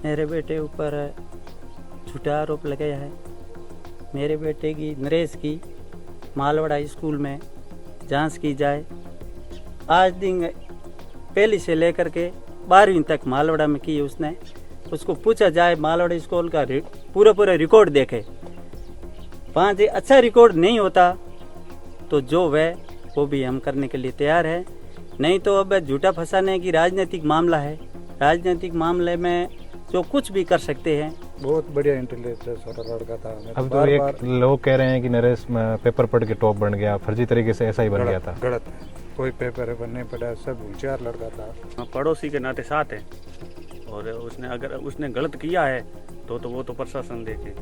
मेरे बेटे ऊपर झूठा आरोप लगाया है। मेरे बेटे की नरेश की मालवाड़ा स्कूल में जांच की जाए। आज दिन पहली से लेकर के 12वीं तक मालवाड़ा में की उसने। उसको पूछा जाए, मालवाड़ा स्कूल का पूरा रिकॉर्ड देखे। वहाँ से अच्छा रिकॉर्ड नहीं होता तो जो वह वो भी हम करने के लिए तैयार है। नहीं तो अब झूठा फंसाने की राजनीतिक मामला है। राजनीतिक मामले में जो कुछ भी कर सकते हैं। बहुत बढ़िया इंटेलिजेंस छोटा लड़का था। अब तो एक लोग कह रहे हैं कि नरेश पेपर पढ़ के टॉप बन गया, फर्जी तरीके से ऐसा ही बन गया था। गलत है, कोई पेपर नहीं पढ़ा, सब होशियार लड़का था। पड़ोसी के नाते साथ है और उसने अगर उसने गलत किया है तो वो तो प्रशासन देखे।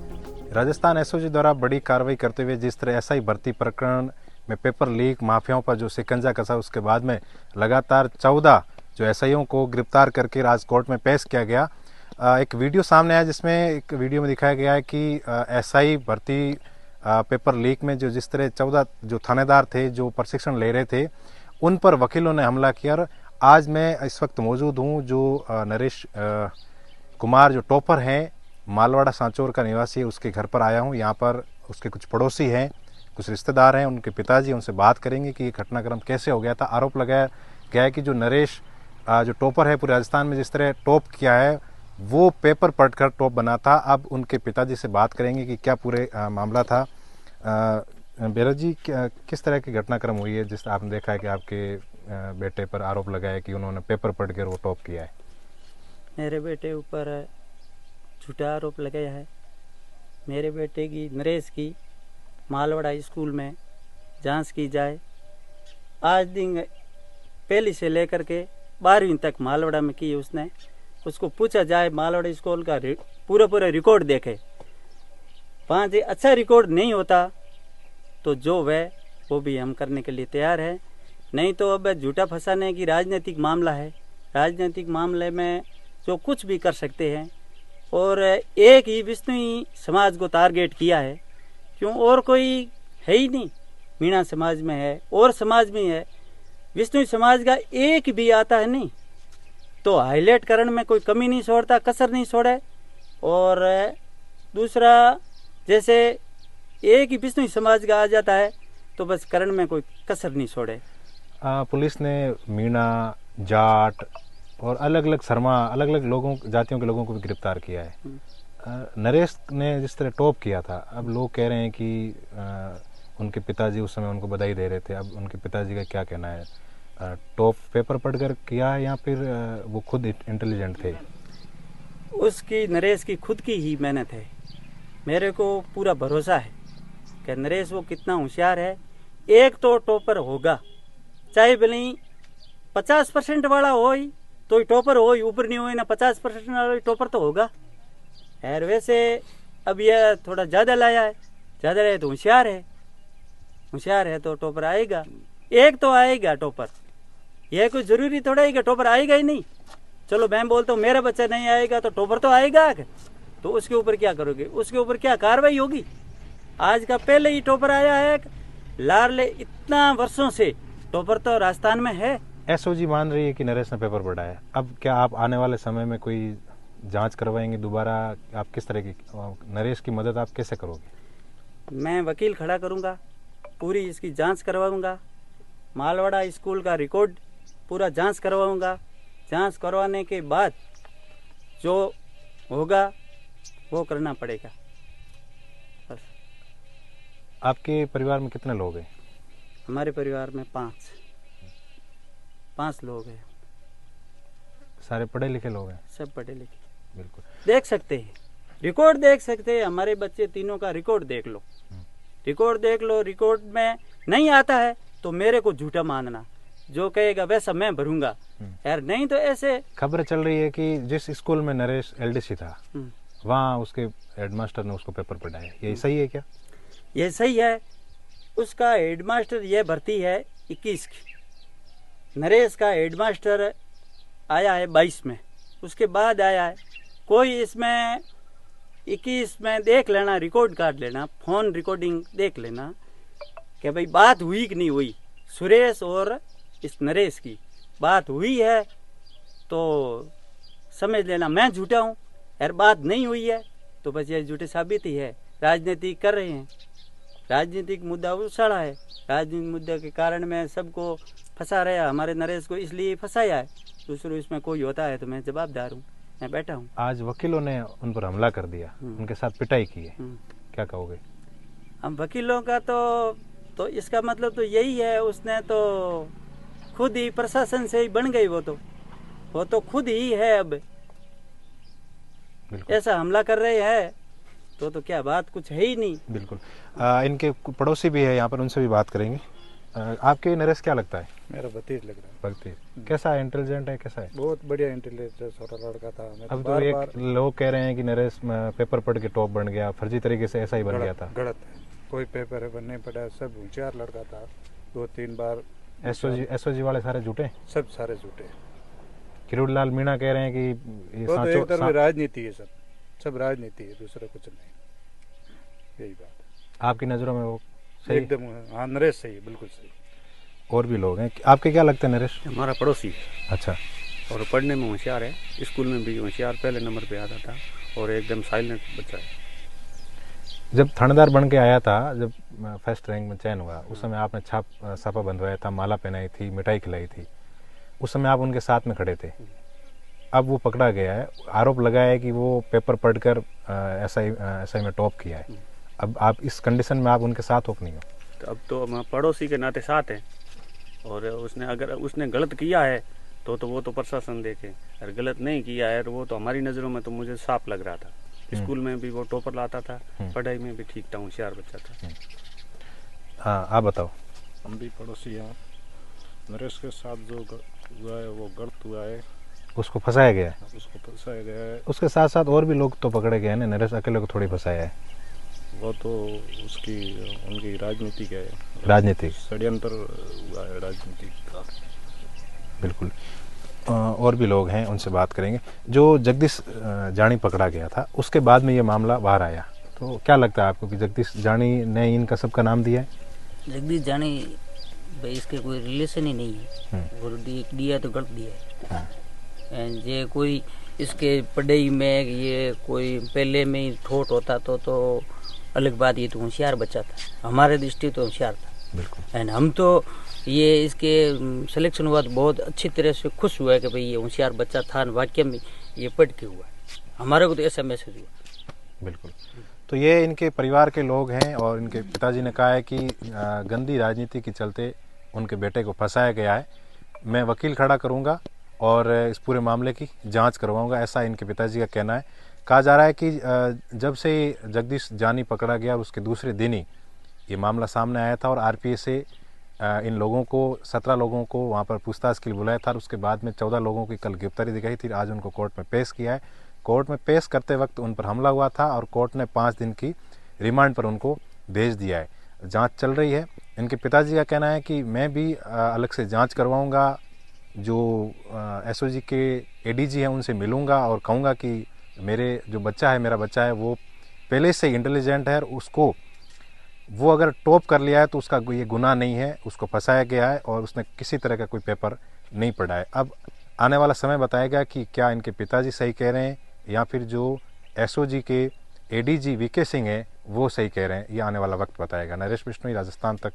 राजस्थान एसओजी द्वारा बड़ी कार्रवाई करते हुए जिस तरह एसआई भर्ती प्रकरण में पेपर लीक माफियाओं पर जो शिकंजा कसा, उसके बाद में लगातार 14 जो एसआईओं को गिरफ्तार करके राजकोट में पेश किया गया। एक वीडियो सामने आया जिसमें एक वीडियो में दिखाया गया है कि एसआई भर्ती पेपर लीक में जो जिस तरह 14 जो थानेदार थे जो प्रशिक्षण ले रहे थे उन पर वकीलों ने हमला किया। और आज मैं इस वक्त मौजूद हूँ जो नरेश कुमार जो टॉपर हैं, मालवाड़ा सांचौर का निवासी है, उसके घर पर आया हूँ। यहाँ पर उसके कुछ पड़ोसी हैं, कुछ रिश्तेदार हैं, उनके पिताजी, उनसे बात करेंगे कि ये घटनाक्रम कैसे हो गया था। आरोप लगाया गया है कि जो नरेश जो टॉपर है पूरे राजस्थान में जिस तरह टॉप किया है वो पेपर पढ़कर टॉप बना था। अब उनके पिताजी से बात करेंगे कि क्या पूरे मामला था। बेरा जी, किस तरह की घटनाक्रम हुई है जिस आपने देखा है कि आपके बेटे पर आरोप लगाया कि उन्होंने पेपर पढ़कर वो टॉप किया है? मेरे बेटे ऊपर झूठा आरोप लगाया है। मेरे बेटे की नरेश की मालवाड़ा स्कूल में जांच की जाए। आज दिन पहली से लेकर के 12वीं तक मालवाड़ा में की उसने। उसको पूछा जाए, मालवाड़ा स्कूल का पूरा रिकॉर्ड देखे। वहाँ से अच्छा रिकॉर्ड नहीं होता तो जो वह वो भी हम करने के लिए तैयार है। नहीं तो अब झूठा फंसाने की राजनीतिक मामला है। राजनीतिक मामले में जो कुछ भी कर सकते हैं। और एक ही विष्णु समाज को टारगेट किया है, क्यों और कोई है ही नहीं। मीणा समाज में है और समाज में है, विष्णु समाज का एक भी आता है नहीं तो हाईलाइट करने में कोई कमी नहीं छोड़ता, कसर नहीं छोड़े। और दूसरा, जैसे एक ही विष्णु समाज का आ जाता है तो बस करण में कोई कसर नहीं छोड़े। पुलिस ने मीणा, जाट और अलग अलग शर्मा, अलग अलग लोगों जातियों के लोगों को भी गिरफ्तार किया है। नरेश ने जिस तरह टॉप किया था, अब लोग कह रहे हैं कि उनके पिताजी उस समय उनको बधाई दे रहे थे। अब उनके पिताजी का क्या कहना है? टॉप पेपर पढ़कर किया है या फिर वो खुद इंटेलिजेंट थे? उसकी, नरेश की खुद की ही मेहनत है। मेरे को पूरा भरोसा है कि नरेश वो कितना होशियार है। एक तो टॉपर होगा, चाहे भले ही 50% वाला हो तो ही टॉपर हो, ऊपर नहीं हो ना 50% वाला टॉपर तो होगा। यार वैसे अब यह थोड़ा ज़्यादा लाया है, ज़्यादा लाया तो होशियार है। होशियार है तो टॉपर आएगा, एक तो आएगा टॉपर। यह कोई जरूरी थोड़ा है कि टॉपर आएगा ही नहीं। चलो मैं बोलता हूँ मेरा बच्चा नहीं आएगा तो टॉपर तो आएगा, तो उसके ऊपर क्या करोगे? उसके ऊपर क्या कार्रवाई होगी? आज का पहले ही टॉपर आया है लारले, इतना वर्षों से टॉपर तो राजस्थान में है। एसओजी मान रही है कि नरेश ने पेपर पढ़ा है। अब क्या आप आने वाले समय में कोई जांच करवाएंगे दोबारा? आप किस तरह की नरेश की मदद आप कैसे करोगे? मैं वकील खड़ा करूंगा, पूरी इसकी जांच करवाऊंगा। मालवाड़ा स्कूल का रिकॉर्ड पूरा जांच करवाऊंगा। जांच करवाने के बाद जो होगा वो करना पड़ेगा। बस। आपके परिवार में कितने लोग हैं? हमारे परिवार में 5 लोग हैं। सारे पढ़े लिखे लोग हैं? सब पढ़े लिखे। बिल्कुल। देख सकते हैं, रिकॉर्ड देख सकते हैं। हमारे बच्चे तीनों का रिकॉर्ड देख लो। रिकॉर्ड देख लो। रिकॉर्ड में नहीं आता है तो मेरे को झूठा मानना, जो कहेगा वैसा मैं भरूंगा। यार नहीं तो ऐसे खबर चल रही है कि जिस स्कूल में नरेश एलडीसी था वहाँ उसके हेडमास्टर ने उसको पेपर पढ़ाया। ये सही है क्या? ये सही है। उसका हेडमास्टर ये भर्ती है 21 की। नरेश का हेडमास्टर आया है 22 में, उसके बाद आया है कोई। इसमें 21 में देख लेना, रिकॉर्ड काट लेना, फोन रिकॉर्डिंग देख लेना कि भाई बात हुई कि नहीं हुई। सुरेश और इस नरेश की बात हुई है तो समझ लेना मैं झूठा हूँ। यार बात नहीं हुई है तो बस ये झूठी साबित ही है। राजनीति कर रहे हैं, राजनीतिक मुद्दा उछाला है, राजनीतिक मुद्दे के कारण मैं सबको फंसा रहा, हमारे नरेश को इसलिए फंसाया है। दूसरों इसमें कोई होता है तो मैं जवाबदार हूँ, मैं बैठा हूँ। आज वकीलों ने उन पर हमला कर दिया, उनके साथ पिटाई की है, क्या कहोगे? हम वकीलों का तो इसका मतलब तो यही है, उसने तो खुद ही प्रशासन से ही बन गई, वो तो खुद ही है। अब ऐसा हमला कर रहे हैं तो क्या बात कुछ है ही नहीं। बिल्कुल। इनके पड़ोसी भी है यहाँ पर, उनसे भी बात करेंगे। आपके नरेश क्या लगता है? मेरा भतीज लग रहा है। भतीज कैसा है? इंटेलिजेंट है? कैसा है? बहुत बढ़िया इंटेलिजेंट छोटा लड़का था। मैं अब तो बार एक बार लोग कह रहे हैं कि नरेश पेपर पढ़ के टॉप बन गया, फर्जी तरीके से ऐसा ही बन गया था। गलत है, कोई पेपर नहीं पढ़ा, सब होशियार लड़का था। 2-3 बार एसओजी वाले सारे झूठे, सब सारे झूठे। किरोड़लाल मीणा कह रहे हैं कि ये वो तो एक तरफ राजनीति है, सब राजनीति है, दूसरा कुछ नहीं। यही बात आपकी नज़रों में वो सही? एकदम हाँ, नरेश सही, बिल्कुल सही। और भी लोग हैं, आपके क्या लगता है नरेश? हमारा पड़ोसी। अच्छा। और पढ़ने में होशियार है, स्कूल में भी होशियार, पहले नंबर पे आता था और एकदम साइलेंट बच्चा है। जब थानेदार बन के आया था, जब फर्स्ट रैंक में चयन हुआ, उस समय आपने छापा बंधवाया था, माला पहनाई थी, मिठाई खिलाई थी, उस समय आप उनके साथ में खड़े थे। अब वो पकड़ा गया है, आरोप लगाया है कि वो पेपर पढ़कर एसआई में टॉप किया है। अब आप इस कंडीशन में आप उनके साथ हो कि नहीं हो? तो अब तो हम पड़ोसी के नाते साथ हैं, और अगर उसने गलत किया है तो वो तो प्रशासन देखे, अगर गलत नहीं किया है तो वो तो हमारी नज़रों में तो मुझे साफ लग रहा था। स्कूल में भी वो टॉपर लाता था, पढ़ाई में भी ठीक था, होशियार बच्चा था। हाँ, आप बताओ। हम भी पड़ोसी हैं। नरेश के साथ जो हुआ है वो गलत हुआ है, उसको फंसाया गया है, उसको फंसाया गया है। उसके साथ साथ और भी लोग तो पकड़े गए हैं ना, नरेश अकेले को थोड़ी फंसाया है। वो तो उनकी राजनीति है, राजनीतिक षड्यंत्र हुआ है राजनीति का। बिल्कुल। और भी लोग हैं, उनसे बात करेंगे। जो जगदीश जानी पकड़ा गया था, उसके बाद में ये मामला बाहर आया, तो क्या लगता है आपको कि जगदीश जानी ने इनका सबका नाम दिया है? जगदीश जानी भाई इसके कोई रिलेशन ही नहीं है, और दिया तो गलत दिया है। ये कोई इसके पढ़ाई में ये कोई पहले में ही ठोट होता तो अलग बात, ये तो होशियार बच्चा था, हमारे दृष्टि तो होशियार था। बिल्कुल। एंड हम तो ये इसके सिलेक्शन हुआ तो बहुत अच्छी तरह से खुश हुआ है कि भाई ये होशियार बच्चा था, वाक्य में ये पढ़ के हुआ, हमारे को तो ऐसा मैसेज हुआ। बिल्कुल। तो ये इनके परिवार के लोग हैं, और इनके पिताजी ने कहा है कि गंदी राजनीति के चलते उनके बेटे को फंसाया गया है। मैं वकील खड़ा करूंगा और इस पूरे मामले की जांच करवाऊंगा, ऐसा इनके पिताजी का कहना है। कहा जा रहा है कि जब से जगदीश जानी पकड़ा गया, उसके दूसरे दिन ही ये मामला सामने आया था, और आरपीए से इन लोगों को 17 लोगों को वहाँ पर पूछताछ के लिए बुलाया था, और उसके बाद में 14 लोगों की कल गिरफ्तारी दिखाई थी। आज उनको कोर्ट में पेश किया है। कोर्ट में पेश करते वक्त उन पर हमला हुआ था, और कोर्ट ने 5 दिन की रिमांड पर उनको भेज दिया है। जांच चल रही है। इनके पिताजी का कहना है कि मैं भी अलग से जांच करवाऊंगा, जो एसओजी के एडीजी हैं उनसे मिलूंगा और कहूँगा कि मेरे जो बच्चा है, मेरा बच्चा है, वो पहले से इंटेलिजेंट है, और उसको वो अगर टॉप कर लिया है तो उसका ये गुनाह नहीं है, उसको फंसाया गया है और उसने किसी तरह का कोई पेपर नहीं पढ़ा है। अब आने वाला समय बताएगा कि क्या इनके पिताजी सही कह रहे हैं या फिर जो एसओजी के एडीजी वीके सिंह है वो सही कह रहे हैं। ये आने वाला वक्त बताएगा। नरेश बिश्नोई, राजस्थान तक।